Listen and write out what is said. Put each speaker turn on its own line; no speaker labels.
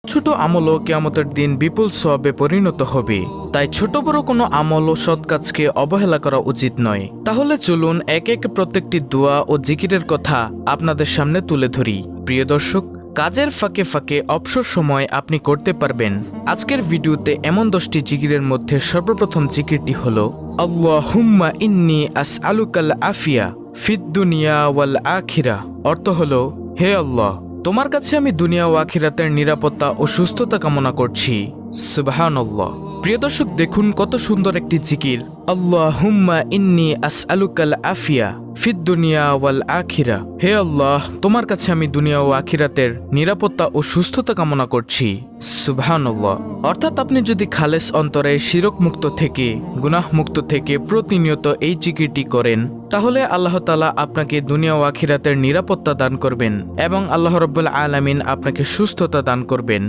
ছোট আমলও কিয়ামতের দিন বিপুল সওয়াবে পরিণত হবে। তাই ছোট বড় কোনো আমল ও সৎ কাজকে অবহেলা করা উচিত নয়। তাহলে চলুন একে একে প্রত্যেকটি দোয়া ও জিকিরের কথা আপনাদের সামনে তুলে ধরি। প্রিয় দর্শক, কাজের ফাঁকে ফাঁকে অবসর সময় আপনি করতে পারবেন আজকের ভিডিওতে এমন 10টি জিকিরের মধ্যে সর্বপ্রথম জিকিরটি হলো আল্লাহুম্মা ইন্নী আসআলুকাল আফিয়া ফিদ দুনিয়া ওয়াল আখিরা। অর্থ হলো, হে আল্লাহ, তোমার কাছে আমি দুনিয়া ও আখিরাতের নিরাপত্তা ও সুস্থতা কামনা করছি। সুবহানাল্লাহ। প্রিয় দর্শক, দেখুন কত সুন্দর একটি জিকির। আল্লাহুম্মা ইন্নী আসআলুকাল আফিয়া ফিদ দুনিয়া ওয়াল আখিরা। হে আল্লাহ, তোমার কাছে আমি দুনিয়া ও আখিরাতের নিরাপত্তা ও সুস্থতা কামনা করছি। সুবহানাল্লাহ। অর্থাৎ আপনি যদি খালেস অন্তরে শিরক মুক্ত থেকে, গুনাহ মুক্ত থেকে প্রতিনিয়ত এই জিকিরটি করেন, তাহলে আল্লাহ তাআলা আপনাকে দুনিয়া ও আখিরাতের নিরাপত্তা দান করবেন এবং আল্লাহ রাব্বুল আলামিন আপনাকে সুস্থতা দান করবেন।